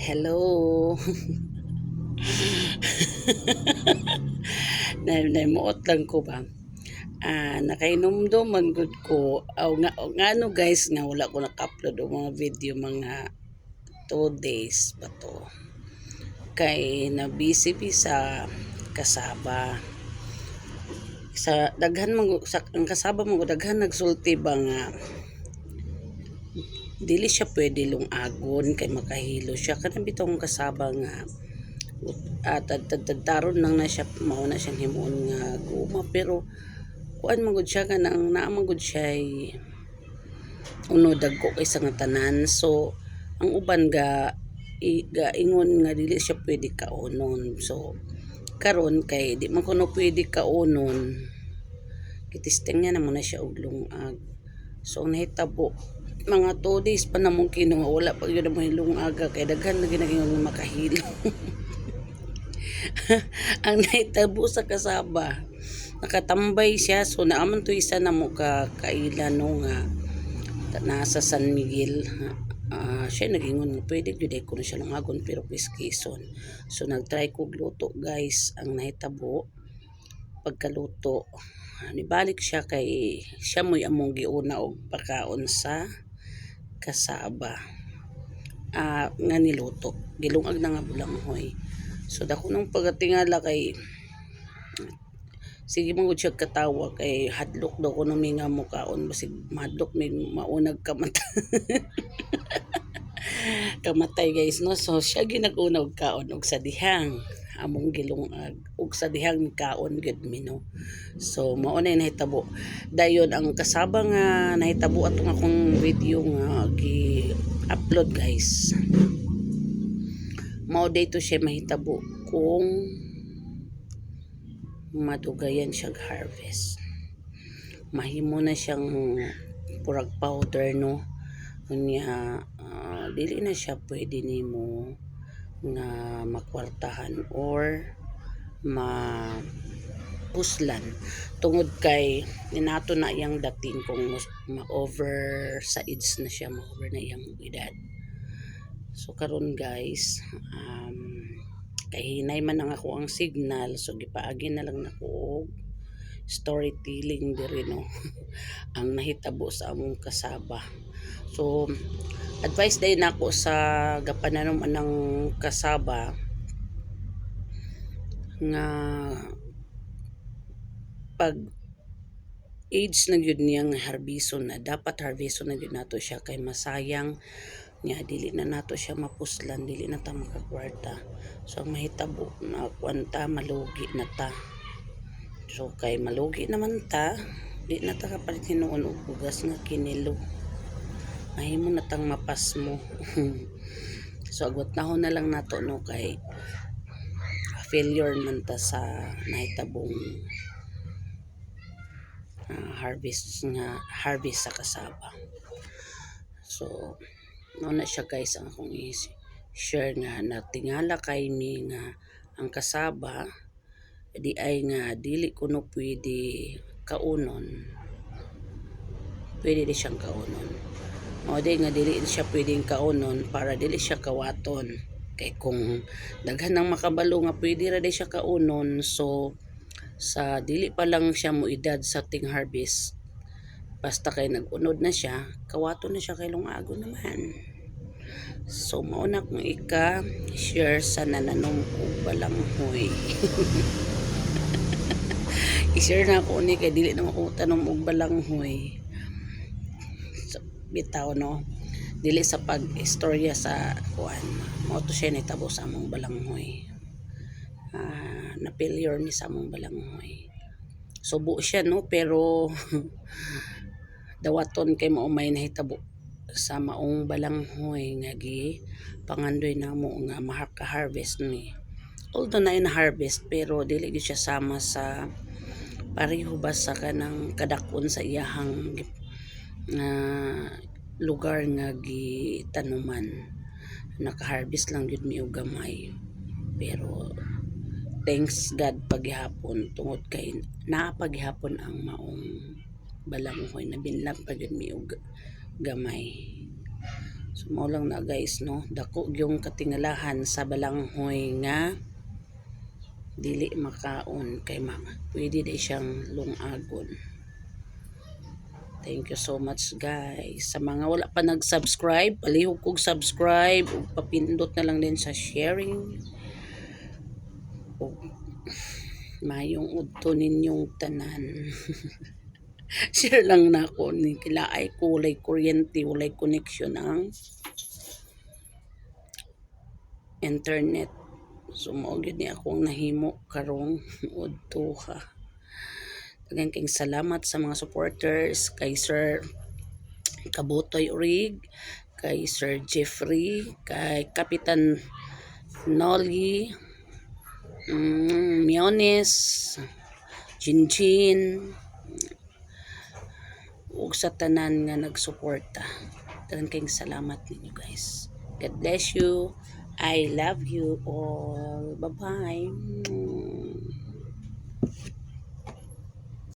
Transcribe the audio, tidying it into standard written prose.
Hello. Namuot lang ko ba? Nakainomdom man gud ko. Nga no guys nga wala ko naka-upload og mga video mga 2 days ba to. Kay na busy sa kasaba. Sa daghan man sa ang kasaba mo daghan nagsulti ba nga dili siya pwede lungagon kay makahilo siya kanang bitong kasaba nga taron lang na siya mao na siyang himuon nga guma pero kuan man gud siya kanang naa man gud siya uno dagko kaysa nga tanan so ang uban ingon nga dili siya pwede kaunon so karon kay di man kuno pwede kaunon kitisting niya naman na siya og lungag so ang nahitabo mga 2 days pa namong kino wala pa gyud mo lungaga kay daghan na ginaging makahilo. Ang nahitabo sa kasaba nakatambay siya so naaman to isa na mo kailan no nga nasa San Miguel siya nagingon pwede gyud ko na siya lungagon pero piskison so nagtry ko luto guys ang nahitabo pagkaluto nibalik siya kay siya mo'y among giuna og pakaon sa kasaba nga niluto gilungag na nga bulanghoy so dako nang pagatingala kay sige man gud siya katawa kay hadlok daw ko nung nga mukaon basig madlok may maunag kamatay guys no so siya ginaguna og kaon og sa dihang among gilungag ug sa dihang kaon gud mi no so mao na nahitabo dayon ang kasaba nga nahitabo atong akong video nga gi-upload guys mao dayto siya mahitabo kung madugayan siyang harvest mahimo na siyang purag powder no unya dili na siya pwede nimo nga makwartahan or puslan tungod kay ninato na iyang dating kung ma-over sa age na siya ma-over na iyang edad so karon guys kay hinay man ang ako ang signal so gipaagi na lang nako og storytelling diri no ang nahitabo sa among kasaba so advice day nako sa gapananom anang kasaba nga pag age na gyud niya nga harbison na dapat harbison na gyud nato siya kay masayang nya dili na nato siya mapuslan dili na ta makakwarta so ang mahitabo na kwanta malugi na ta so kay malugi naman ta di na ta kapalit hinuon og bugas nga kinilo mahimo na tang mapas mo so agwat nahon na lang nato no kay failure man ta sa nahitabong harvest sa kasaba so no na siya guys ang akong share nga natingala kay mi nga ang kasaba di ay nga dili kuno pwede kaunon pwede di siyang kaunon o di nga dili siya pwedeng kaunon para dili siya kawaton kay kung daghan nang makabalo nga pwede ra di siya kaunon so sa dili pa lang siya mo edad sa ting harvest basta kay nagunod na siya kawaton na siya kay lungago naman so mauna kong share sa nananom og balanghoy i-share na ako ni kay dili naman ko tanom og balanghoy so, bitaw no dili sa pag-istorya sa kuan mao to siya nitabo sa among balanghoy na failure ni sa among balanghoy subo siya no pero dawaton kay mao may nahitabo sa maong balanghoy nga pangandoy namo nga maka-harvest ni although na harvest pero dili gyud siya sama sa pareho ba sa kanang kadakon sa iyahang lugar nga gitanuman naka-harvest lang gyud mi og gamay pero thanks God paghihapon tungod kay naa paghihapon ang maong balanghoy na binlang pa gyud mi og gamay So mao lang na guys no, dako yung katingalahan sa balanghoy nga dili makaon kay pwede day siyang lungagon. Thank you so much guys. Sa mga wala pa nag-subscribe, palihog kog subscribe ug papindot na lang din sa sharing. Mayong udto ninyong tanan. Share lang na ako ni kilaay ko walay kuryente, walay connection ang internet. So mao gyud ni akong nahimo karong udto ha. Daghang kayong salamat sa mga supporters kay Sir Kabutoy Urig, kay Sir Jeffrey, kay Kapitan Nolly, Miones, Jinjin, ug sa tanan nga nagsuporta. Daghang kayong salamat ninyo guys. God bless you. I love you all. Bye-bye.